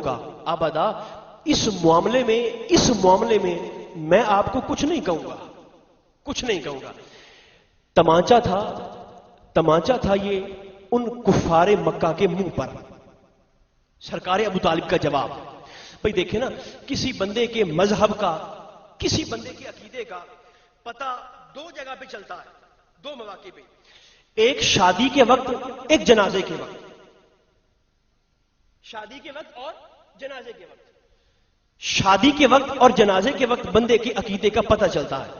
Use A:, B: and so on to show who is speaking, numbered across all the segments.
A: ہوگا ابدا. اس معاملے میں میں آپ کو کچھ نہیں کہوں گا. تمانچہ تھا یہ ان کفار مکہ کے منہ پر. سرکار ابو طالب کا جواب. بھئی دیکھیں نا، کسی بندے کے مذہب کا، کسی بندے کے عقیدے کا پتہ دو جگہ پہ چلتا ہے، دو مواقع پہ. ایک شادی کے وقت، ایک جنازے کے وقت. شادی کے وقت اور جنازے کے وقت. شادی کے وقت اور جنازے کے وقت بندے کے عقیدے کا پتہ چلتا ہے.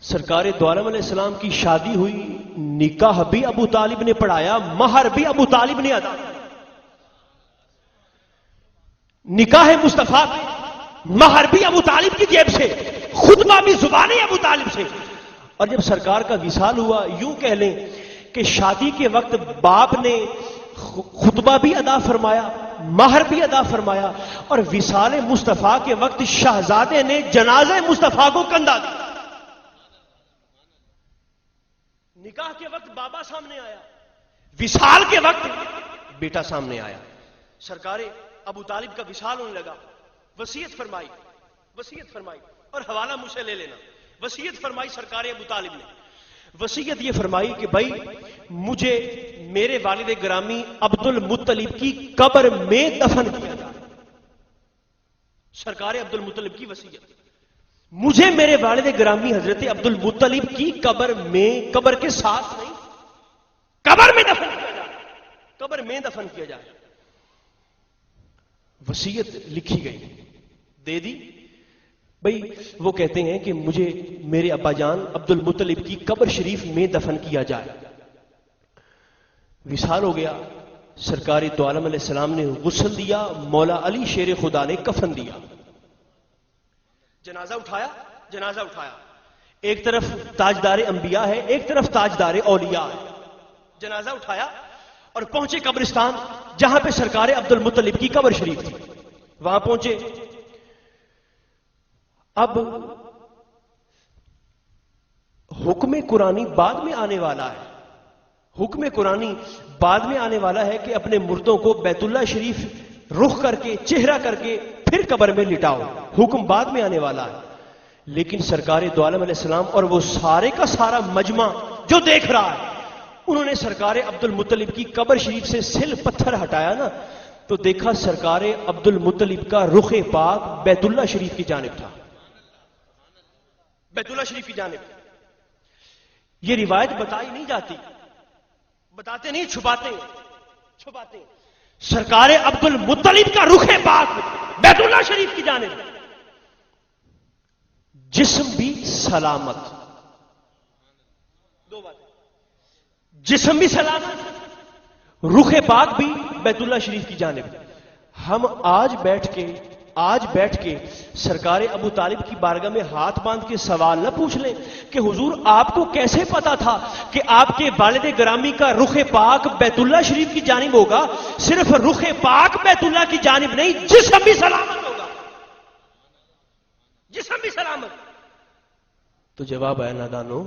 A: سرکار دو عالم علیہ السلام کی شادی ہوئی، نکاح بھی ابو طالب نے پڑھایا، مہر بھی ابو طالب نے ادا کیا. نکاح مصطفیٰ پہ مہر بھی ابو طالب کی جیب سے، خطبہ بھی زبان ابو طالب سے. اور جب سرکار کا وصال ہوا، یوں کہہ لیں کہ شادی کے وقت باپ نے خطبہ بھی ادا فرمایا، مہر بھی ادا فرمایا، اور وصال مصطفیٰ کے وقت شہزادے نے جنازہ مصطفیٰ کو کندھا دیا. نکاح کے وقت بابا سامنے آیا، وصال کے وقت بیٹا سامنے آیا. سرکار ابو طالب کا وصال ہونے لگا. وصیت فرمائی اور حوالہ مجھ سے لے لینا. وصیت فرمائی سرکار ابو طالب نے. وصیت یہ فرمائی کہ بھائی مجھے میرے والد گرامی عبد المطلب کی قبر میں دفن کیا جائے. سرکار عبد المطلب کی وصیت، مجھے میرے والد گرامی حضرت عبد المطلب کی قبر میں، قبر کے ساتھ نہیں، قبر میں دفن کیا جائے، قبر میں دفن کیا جائے. وصیت لکھی گئی، دے دی. بھئی وہ کہتے ہیں کہ مجھے میرے ابا جان عبد المطلب کی قبر شریف میں دفن کیا جائے. وصال ہو گیا. سرکار دو عالم علیہ السلام نے غسل دیا، مولا علی شیر خدا نے کفن دیا. جنازہ اٹھایا. ایک طرف تاجدار انبیاء ہے، ایک طرف تاجدار اولیاء ہے. جنازہ اٹھایا اور پہنچے قبرستان جہاں پہ سرکار عبد المطلب کی قبر شریف تھی. وہاں پہنچے. اب حکم قرآنی بعد میں آنے والا ہے. حکم قرآنی بعد میں آنے والا ہے کہ اپنے مردوں کو بیت اللہ شریف رخ کر کے، چہرہ کر کے پھر قبر میں لٹاؤ. حکم بعد میں آنے والا ہے. لیکن سرکار دو عالم علیہ السلام اور وہ سارے کا سارا مجمع جو دیکھ رہا ہے، انہوں نے سرکار عبد المطلب کی قبر شریف سے سل پتھر ہٹایا نا، تو دیکھا سرکار عبد المطلب کا رخ پاک بیت اللہ شریف کی جانب تھا. بیت اللہ شریف کی جانب. یہ روایت بتائی نہیں جاتی، بتاتے نہیں، چھپاتے. سرکار عبد المطلب کا رخ پاک بیت اللہ شریف کی جانب، جسم بھی سلامت. دو باتیں، جسم بھی سلامت، رخ پاک بھی بیت اللہ شریف کی جانب. ہم آج بیٹھ کے سرکار ابو طالب کی بارگاہ میں ہاتھ باندھ کے سوال نہ پوچھ لیں کہ حضور آپ کو کیسے پتا تھا کہ آپ کے والد گرامی کا رخ پاک بیت اللہ شریف کی جانب ہوگا. صرف رخ پاک بیت اللہ کی جانب نہیں، جسم بھی سلامت ہوگا، جسم بھی سلامت. تو جواب ہے نادانو،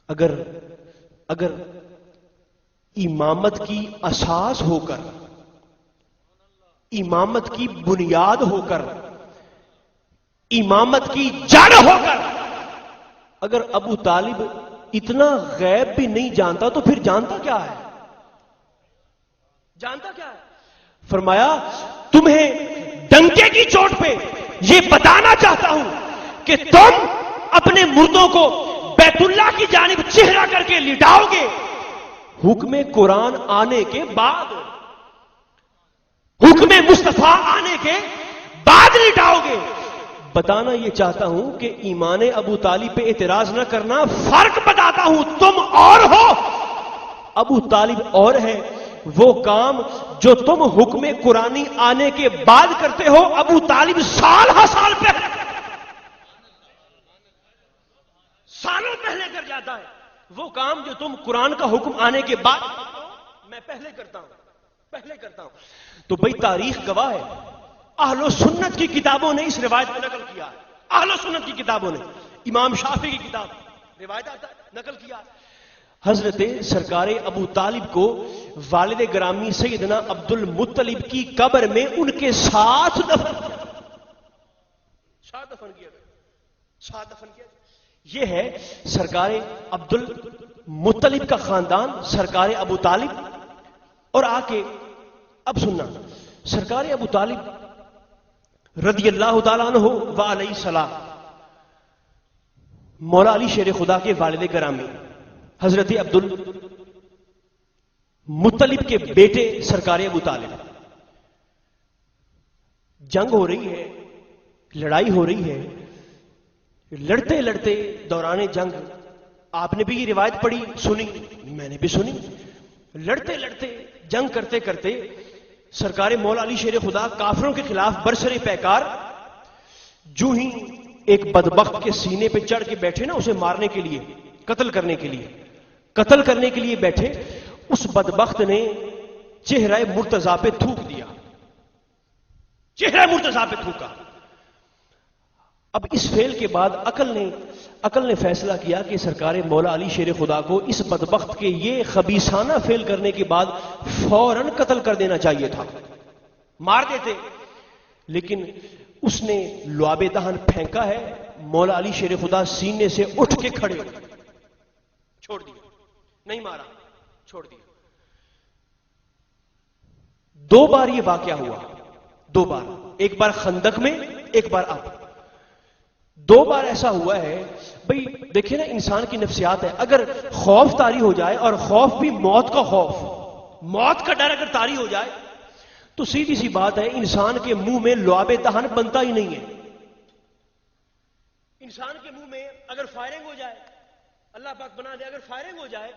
A: اگر امامت کی اساس ہو کر، امامت کی بنیاد ہو کر، امامت کی جڑ ہو کر اگر ابو طالب اتنا غیب بھی نہیں جانتا تو پھر جانتا کیا ہے؟ فرمایا تمہیں ڈنکے کی چوٹ پہ یہ بتانا چاہتا ہوں کہ تم اپنے مردوں کو بیت اللہ کی جانب چہرہ کر کے لٹاؤ گے حکم قرآن آنے کے بعد، حکم مصطفیٰ آنے کے بعد لٹاؤ گے. بتانا یہ چاہتا ہوں کہ ایمان ابو طالب پہ اعتراض نہ کرنا. فرق بتاتا ہوں، تم اور ہو، ابو طالب اور ہے. وہ کام جو تم حکم قرآنی آنے کے بعد کرتے ہو، ابو طالب سال ہر سال پہلے، سالوں پہلے کر جاتا ہے. وہ کام جو تم قرآن کا حکم آنے کے بعد میں پہلے کرتا ہوں. تو بھئی تاریخ گواہ ہے، اہل و سنت کی کتابوں نے اس روایت کو نقل کیا ہے. اہل و سنت کی کتابوں نے، امام شافعی کی کتاب روایت آتا ہے، نقل کیا. حضرت سرکار ابو طالب کو والد گرامی سیدنا عبد المطلب کی قبر میں ان کے ساتھ دفن کیا گیا. یہ ہے سرکار عبد المطلب کا خاندان، سرکار ابو طالب. اور آ کے اب سننا، سرکار ابو طالب رضی اللہ تعالیٰ عنہ و علیہ السلام، مولا علی شیر خدا کے والد گرامی حضرت عبد المطلب کے بیٹے سرکار ابو طالب. جنگ ہو رہی ہے، لڑائی ہو رہی ہے. لڑتے لڑتے دوران جنگ، آپ نے بھی یہ روایت پڑھی سنی، میں نے بھی سنی، لڑتے لڑتے جنگ کرتے کرتے سرکار مولا علی شیر خدا کافروں کے خلاف برسر پیکار، جو ہی ایک بدبخت کے سینے پہ چڑھ کے بیٹھے نا، اسے مارنے کے لیے، قتل کرنے کے لیے بیٹھے، اس بدبخت نے چہرہ مرتضیٰ پہ تھوک دیا، چہرہ مرتضیٰ پہ تھوکا. اب اس فعل کے بعد عقل نے فیصلہ کیا کہ سرکار مولا علی شیر خدا کو اس بدبخت کے یہ خبیثانہ فعل کرنے کے بعد فوراً قتل کر دینا چاہیے تھا، مار دیتے. لیکن اس نے لعاب دہن پھینکا ہے، مولا علی شیر خدا سینے سے اٹھ کے کھڑے ہو، چھوڑ دیا، نہیں مارا، چھوڑ دیا. 2 بار یہ واقعہ ہوا، 2 بار، ایک بار خندق میں، ایک بار اب. 2 بار ایسا ہوا ہے. بھئی دیکھیں نا، انسان کی نفسیات ہے. اگر خوف طاری ہو جائے، اور خوف بھی موت کا خوف، موت کا ڈر اگر طاری ہو جائے، تو سیدھی سی بات ہے، انسان کے منہ میں لعاب دہن بنتا ہی نہیں ہے. انسان کے منہ میں اگر فائرنگ ہو جائے، اللہ پاک بنا دے، اگر فائرنگ ہو جائے،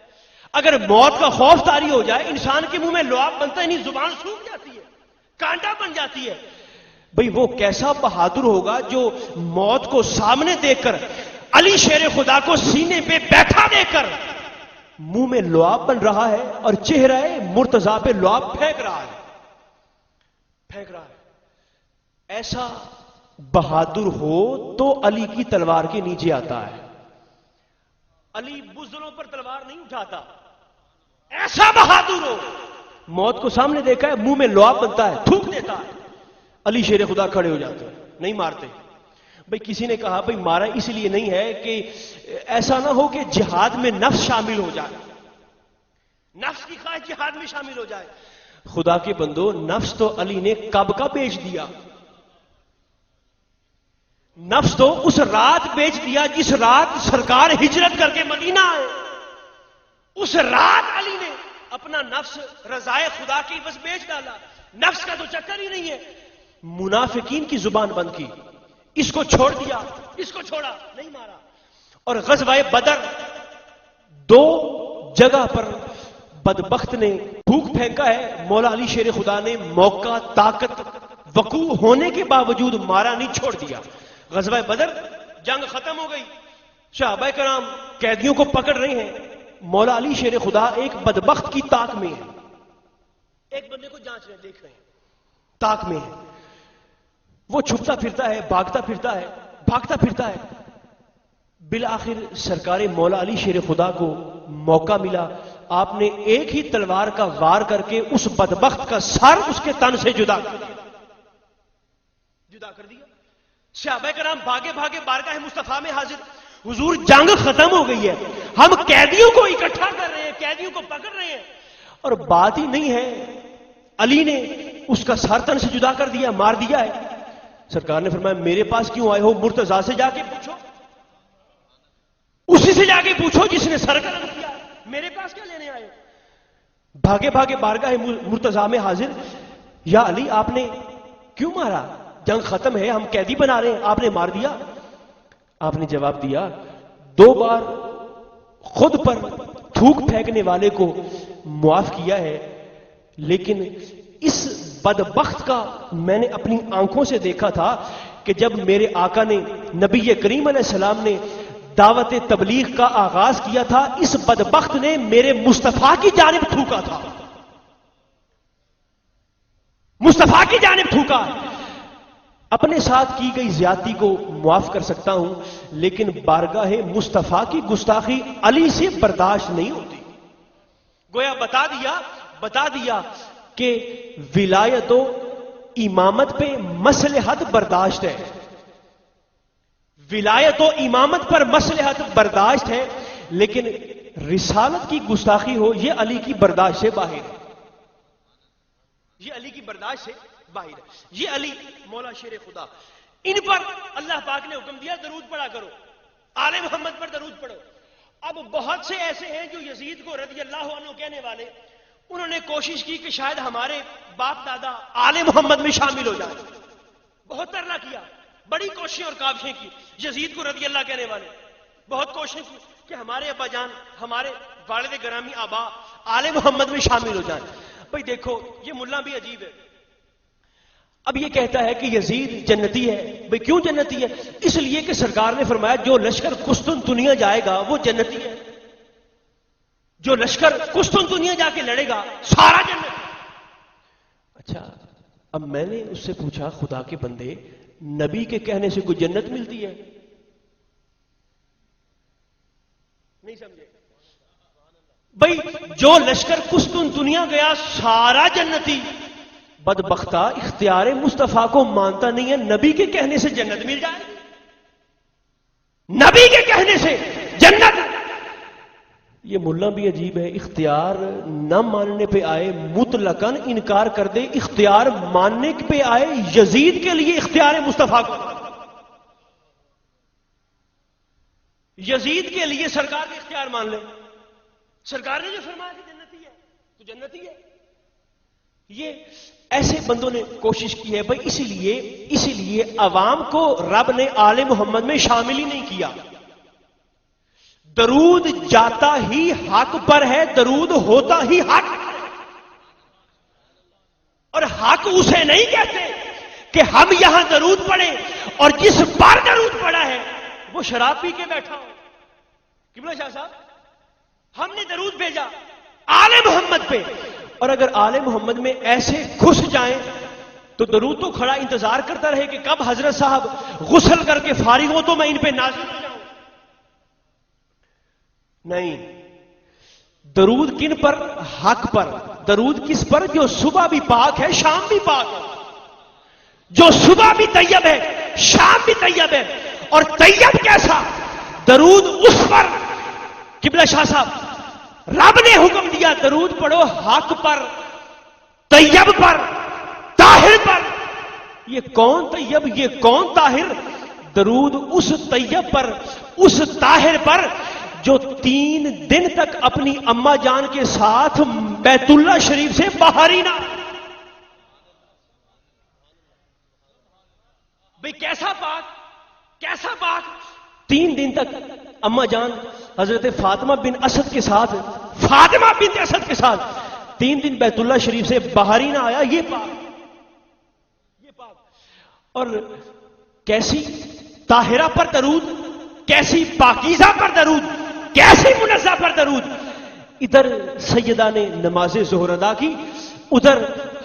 A: اگر موت کا خوف طاری ہو جائے، انسان کے منہ میں لعاب بنتا ہی نہیں، زبان سوکھ جاتی ہے، کانٹا بن جاتی ہے. بھئی وہ کیسا بہادر ہوگا جو موت کو سامنے دیکھ کر، علی شیر خدا کو سینے پہ بیٹھا دیکھ کر، منہ میں لعاب بن رہا ہے اور چہرہ مرتضیٰ پہ لعاب پھینک رہا ہے. ایسا بہادر ہو تو علی کی تلوار کے نیچے آتا ہے. علی بزدلوں پر تلوار نہیں اٹھاتا. ایسا بہادر ہو، موت کو سامنے دیکھا ہے، منہ میں لعاب بنتا ہے، تھوک دیتا ہے. علی شیر خدا کھڑے ہو جاتے ہیں، نہیں مارتے. بھئی کسی نے کہا بھئی مارا اس لیے نہیں ہے کہ ایسا نہ ہو کہ جہاد میں نفس شامل ہو جائے، نفس کی خواہش جہاد میں شامل ہو جائے. خدا کے بندو، نفس تو علی نے کب کا بیچ دیا. نفس تو اس رات بیچ دیا جس رات سرکار ہجرت کر کے مدینہ آئے. اس رات علی نے اپنا نفس رضائے خدا کی بس بیچ ڈالا. نفس کا تو چکر ہی نہیں ہے. منافقین کی زبان بند کی، اس کو چھوڑ دیا، اس کو چھوڑا، نہیں مارا. اور غزوہ بدر 2 جگہ پر بدبخت نے تھوک پھینکا ہے. مولا علی شیر خدا نے موقع، طاقت، وقوع ہونے کے باوجود مارا نہیں، چھوڑ دیا. غزوہ بدر جنگ ختم ہو گئی، صحابہ کرام قیدیوں کو پکڑ رہے ہیں. مولا علی شیر خدا ایک بدبخت کی طاق میں ہے، ایک بندے کو جانچ رہے، دیکھ رہے ہیں، طاق میں ہے. وہ چھپتا پھرتا ہے، بھاگتا پھرتا ہے. بالآخر سرکار مولا علی شیر خدا کو موقع ملا. آپ نے ایک ہی تلوار کا وار کر کے اس بدبخت کا سر اس کے تن سے جدا کر دیا. صحابہ کرام بھاگے بارگاہ مصطفیٰ میں حاضر. حضور جنگ ختم ہو گئی ہے، ہم قیدیوں کو اکٹھا کر رہے ہیں، قیدیوں کو پکڑ رہے ہیں، اور بات ہی نہیں ہے علی نے اس کا سر تن سے جدا کر دیا، مار دیا ہے. سرکار نے فرمایا میرے پاس کیوں آئے ہو؟ مرتضیٰ سے جا کے پوچھو، اسی سے جا کے پوچھو جس نے سر قلم کیا، میرے پاس کیا لینے آئے؟ بھاگے بارگاہ مرتضیٰ میں حاضر. یا علی آپ نے کیوں مارا؟ جنگ ختم ہے، ہم قیدی بنا رہے ہیں، آپ نے مار دیا. آپ نے جواب دیا 2 بار خود پر تھوک پھینکنے والے کو معاف کیا ہے، لیکن اس بدبخت کا میں نے اپنی آنکھوں سے دیکھا تھا کہ جب میرے آقا نے، نبی کریم علیہ السلام نے دعوت تبلیغ کا آغاز کیا تھا، اس بدبخت نے میرے مصطفیٰ کی جانب تھوکا تھا، مصطفیٰ کی جانب تھوکا. اپنے ساتھ کی گئی زیادتی کو معاف کر سکتا ہوں، لیکن بارگاہ مصطفیٰ کی گستاخی علی سے برداشت نہیں ہوتی. گویا بتا دیا کہ ولایت و امامت پہ مصلحت برداشت ہے، ولایت و امامت پر مصلحت برداشت ہے، لیکن رسالت کی گستاخی ہو یہ علی کی برداشت سے باہر ہے، یہ علی کی برداشت سے باہر ہے۔ یہ علی مولا شیر خدا، ان پر اللہ پاک نے حکم دیا درود پڑھا کرو، آل محمد پر درود پڑھو۔ اب بہت سے ایسے ہیں جو یزید کو رضی اللہ عنہ کہنے والے، انہوں نے کوشش کی کہ شاید ہمارے باپ دادا آل محمد میں شامل ہو جائیں، بہت ترلا کیا، بڑی کوششیں اور کاوشیں کی، یزید کو رضی اللہ کہنے والے بہت کوششیں کی کہ ہمارے ابا جان، ہمارے والد گرامی آبا آل محمد میں شامل ہو جائیں۔ بھئی دیکھو یہ ملا بھی عجیب ہے، اب یہ کہتا ہے کہ یزید جنتی ہے۔ بھئی کیوں جنتی ہے؟ اس لیے کہ سرکار نے فرمایا جو لشکر قسطنطنیہ جائے گا وہ جنتی ہے، جو لشکر قسطنطنیہ جا کے لڑے گا سارا جنت۔ اچھا اب میں نے اس سے پوچھا خدا کے بندے، نبی کے کہنے سے کوئی جنت ملتی ہے؟ نہیں سمجھے؟ بھئی جو لشکر قسطنطنیہ گیا سارا جنتی، بدبختہ اختیار مصطفیٰ کو مانتا نہیں ہے، نبی کے کہنے سے جنت مل جائے، نبی کے کہنے سے جنت۔ یہ ملا بھی عجیب ہے، اختیار نہ ماننے پہ آئے مطلقاً انکار کر دے، اختیار ماننے پہ آئے یزید کے لیے اختیار مصطفیٰ کو، یزید کے لیے سرکار کا اختیار مان لے، سرکار نے جو فرمایا کہ جنتی ہے تو جنتی ہے۔ یہ ایسے بندوں نے کوشش کی ہے بھائی، اسی لیے عوام کو رب نے آل محمد میں شامل ہی نہیں کیا۔ درود جاتا ہی حق پر ہے، درود ہوتا ہی حق، اور حق اسے نہیں کہتے کہ ہم یہاں درود پڑھیں اور جس پر درود پڑھا ہے وہ شراب پی کے بیٹھا ہو۔ قبلہ شاہ صاحب، ہم نے درود بھیجا آل محمد پہ، اور اگر آل محمد میں ایسے گھس جائیں تو درود تو کھڑا انتظار کرتا رہے کہ کب حضرت صاحب غسل کر کے فارغ ہو تو میں ان پہ نازل ہو جاؤں۔ نہیں، درود کن پر؟ حق پر۔ درود کس پر؟ جو صبح بھی پاک ہے شام بھی پاک ہے، جو صبح بھی طیب ہے شام بھی طیب ہے۔ اور طیب کیسا؟ درود اس پر، قبلہ شاہ صاحب، رب نے حکم دیا درود پڑھو حق پر، طیب پر، طاہر پر۔ یہ کون طیب، یہ کون طاہر؟ درود اس طیب پر، اس طاہر پر جو 3 دن تک اپنی اماں جان کے ساتھ بیت اللہ شریف سے باہر ہی نہ۔ بھئی کیسا پاک، کیسا پاک؟ 3 دن تک اماں جان حضرت فاطمہ بن اسد کے ساتھ، فاطمہ بن اسد کے ساتھ 3 دن بیت اللہ شریف سے باہر ہی نہ آیا۔ یہ پاک، یہ پاک۔ اور کیسی طاہرہ پر درود، کیسی پاکیزہ پر درود، کیسی منزہ پر درود۔ ادھر سیدہ نے نماز ظہر ادا کی، ادھر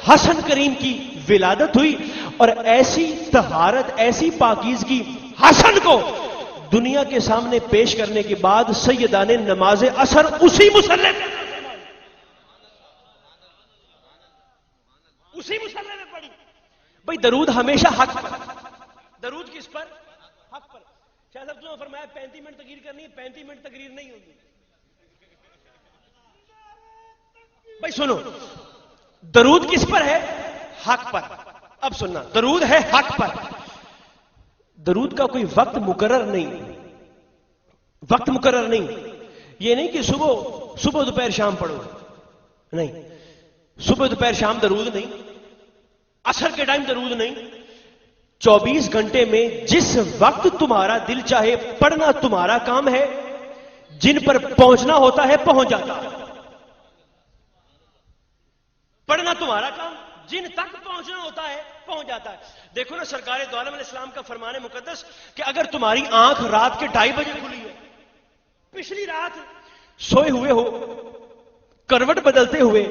A: حسن کریم کی ولادت ہوئی، اور ایسی طہارت، ایسی پاکیزگی حسن کو دنیا کے سامنے پیش کرنے کے بعد سیدہ نے نماز عصر اسی مصلی میں، اسی مصلی میں پڑھی۔ بھئی درود ہمیشہ حق پر، درود کس پر؟ حق پر۔ شاہ صاحب نے فرمایا 35 منٹ تقریر کرنی ہے، 35 منٹ تقریر نہیں ہوگی۔ بھئی سنو، درود کس پر ہے؟ حق پر۔ اب سننا، درود ہے حق پر۔ درود کا کوئی وقت مقرر نہیں، وقت مقرر نہیں۔ یہ نہیں کہ صبح دوپہر شام پڑھو، نہیں، صبح دوپہر شام درود نہیں، عصر کے ٹائم درود نہیں۔ 24 گھنٹے میں جس وقت تمہارا دل چاہے پڑھنا تمہارا کام ہے، جن پر پہنچنا ہوتا ہے پہنچ جاتا ہے، پڑھنا تمہارا کام، جن تک پہنچنا ہوتا ہے پہنچ جاتا ہے۔ دیکھو نا سرکار دو عالم علیہ السلام کا فرمان مقدس کہ اگر تمہاری آنکھ رات کے 2:30 بجے کھلی ہے، پچھلی رات سوئے ہوئے ہو، کروٹ بدلتے ہوئے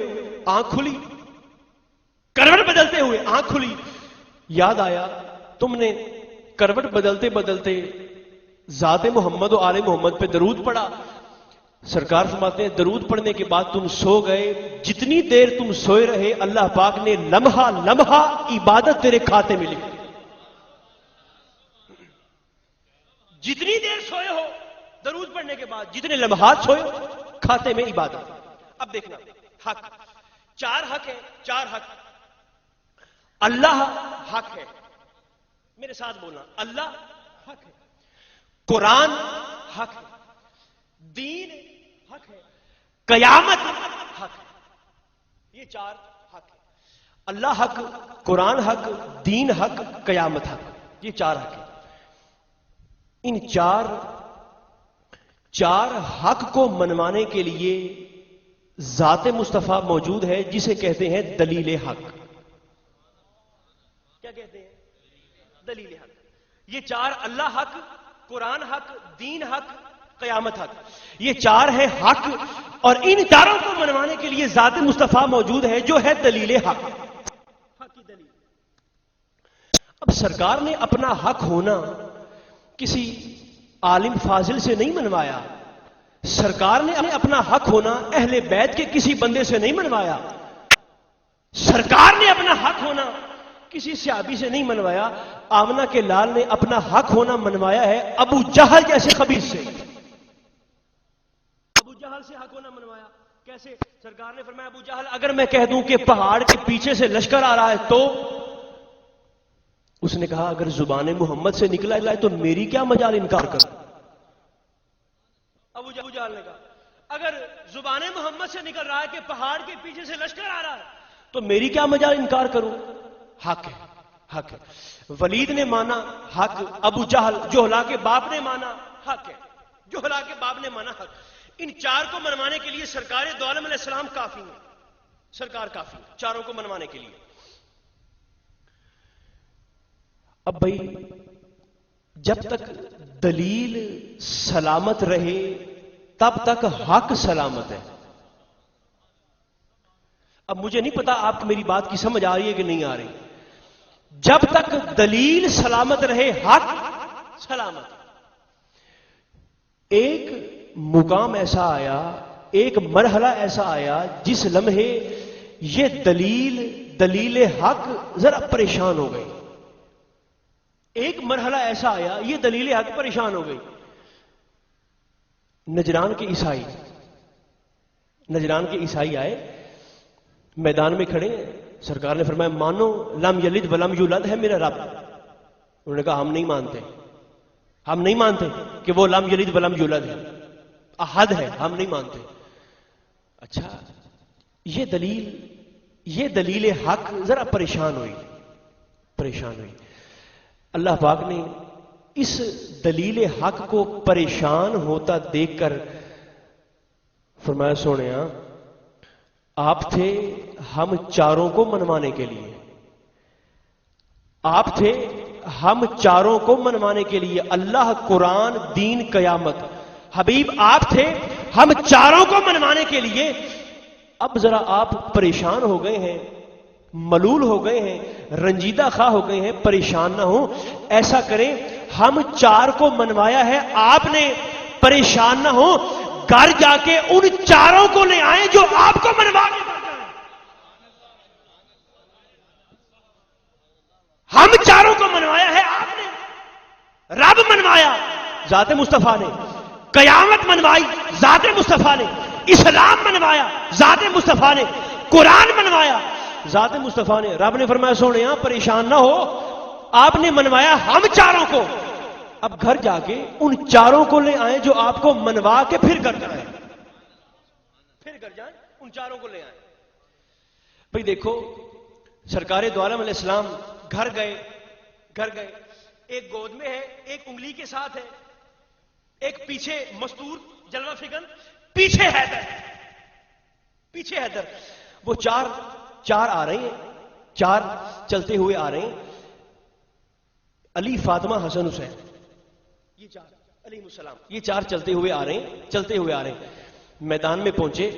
A: آنکھ کھلی، کروٹ بدلتے ہوئے آنکھ کھلی، یاد آیا تم نے کروٹ بدلتے بدلتے ذات محمد و آل محمد پہ درود پڑھا، سرکار فرماتے ہیں درود پڑھنے کے بعد تم سو گئے، جتنی دیر تم سوئے رہے اللہ پاک نے لمحہ لمحہ عبادت تیرے کھاتے میں لکھی۔ جتنی دیر سوئے ہو درود پڑھنے کے بعد، جتنے لمحات سوئے کھاتے میں عبادت۔ اب دیکھنا حق، چار حق ہے، چار حق۔ اللہ حق ہے، میرے ساتھ بولنا، اللہ حق ہے، قرآن حق ہے، دین حق ہے، قیامت حق ہے۔ یہ چار حق ہے، اللہ حق، قرآن حق، دین حق، قیامت حق، یہ چار حق ہے۔ ان چار حق کو منوانے کے لیے ذات مصطفیٰ موجود ہے جسے کہتے ہیں دلیل حق۔ کیا کہتے ہیں؟ دلیل حق۔ یہ چار، اللہ حق، قرآن حق، دین حق، قیامت حق، یہ چار ہے حق، اور ان چاروں کو منوانے کے لیے ذات مصطفیٰ موجود ہے جو ہے دلیل حق، حق کی دلیل۔ اب سرکار نے اپنا حق ہونا کسی عالم فاضل سے نہیں منوایا، سرکار نے اپنا حق ہونا اہل بیت کے کسی بندے سے نہیں منوایا، سرکار نے اپنا حق ہونا کسی صحابی سے نہیں منوایا، آمنہ کے لال نے اپنا حق ہونا منوایا ہے ابو جہل جیسے خبیث سے۔ ابو جہل سے حق ہونا منوایا کیسے؟ سرکار نے فرمایا ابو جہل اگر میں کہہ دوں کہ پہاڑ کے پیچھے سے لشکر آ رہا ہے تو؟ اس نے کہا اگر زبان محمد سے نکلا ہے تو میری کیا مجال انکار کر۔ ابو جہل نے کہا اگر زبان محمد سے نکل رہا ہے کہ پہاڑ کے پیچھے سے لشکر آ رہا ہے تو میری کیا مجال انکار کروں۔ حق ہے، حق ہے۔ ولید نے مانا حق، ابو جہل جوہلا کے باپ نے مانا حق ہے، جوہلا کے باپ نے مانا حق۔ ان چار کو منوانے کے لیے سرکار دو عالم علیہ السلام کافی ہے، سرکار کافی ہے چاروں کو منوانے کے لیے۔ اب بھائی جب تک دلیل سلامت رہے تب تک حق سلامت ہے۔ اب مجھے نہیں پتا آپ میری بات کی سمجھ آ رہی ہے کہ نہیں آ رہی۔ جب تک دلیل سلامت رہے حق سلامت۔ ایک مقام ایسا آیا، ایک مرحلہ ایسا آیا جس لمحے یہ دلیل حق ذرا پریشان ہو گئی۔ ایک مرحلہ ایسا آیا یہ دلیل حق پریشان ہو گئی۔ نجران کے عیسائی آئے، میدان میں کھڑے، سرکار نے فرمایا مانو لم یلد ولم یولد ہے میرا رب۔ انہوں نے کہا ہم نہیں مانتے کہ وہ لم یلد ولم یولد ہے، احد ہے، ہم نہیں مانتے۔ اچھا یہ دلیل حق ذرا پریشان ہوئی۔ اللہ پاک نے اس دلیل حق کو پریشان ہوتا دیکھ کر فرمایا سونیا آپ تھے ہم چاروں کو منوانے کے لیے، آپ تھے ہم چاروں کو منوانے کے لیے، اللہ، قرآن، دین، قیامت۔ حبیب آپ تھے ہم چاروں کو منوانے کے لیے، اب ذرا آپ پریشان ہو گئے ہیں، ملول ہو گئے ہیں، رنجیدہ خواہ ہو گئے ہیں، پریشان نہ ہو، ایسا کریں ہم چار کو منوایا ہے آپ نے، پریشان نہ ہو، گھر جا کے ان چاروں کو لے آئیں جو آپ کو منوا کے گھر جائیں۔ ہم چاروں کو منوایا ہے آپ نے، رب منوایا ذات مصطفیٰ نے، قیامت منوائی ذات مصطفیٰ نے، اسلام منوایا ذات مصطفیٰ نے، قرآن منوایا ذات مصطفیٰ نے۔ رب نے فرمایا سونے پریشان نہ ہو، آپ نے منوایا ہم چاروں کو، اب گھر جا کے ان چاروں کو لے آئیں جو آپ کو منوا کے پھر گھر جائیں، ان چاروں کو لے آئیں۔ بھئی دیکھو سرکار دو عالم علیہ السلام گھر گئے، ایک گود میں ہے، ایک انگلی کے ساتھ ہے، ایک پیچھے مستور جلوہ فکن، پیچھے حیدر، وہ چار آ رہے ہیں، چار چلتے ہوئے آ رہے ہیں، علی، فاطمہ، حسن، حسین، یہ چار علیہ السلام، یہ چار چلتے ہوئے آ رہے ہیں، میدان میں پہنچے۔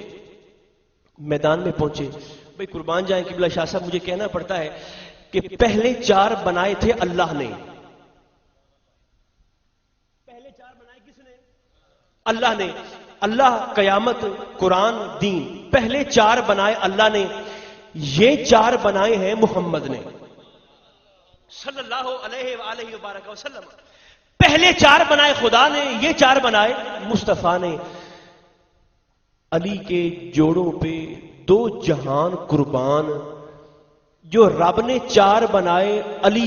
A: بھئی قربان جائیں قبلہ شاہ صاحب، مجھے کہنا پڑتا ہے کہ پہلے چار بنائے تھے اللہ نے، کس نے؟ اللہ نے۔ اللہ قیامت قرآن دین پہلے 4 بنائے اللہ نے، یہ 4 بنائے ہیں محمد نے صلی اللہ علیہ وآلہ وبارک وسلم. پہلے 4 بنائے خدا نے، یہ 4 بنائے مصطفیٰ نے. علی کے جوڑوں پہ 2 جہان قربان، جو رب نے 4 بنائے علی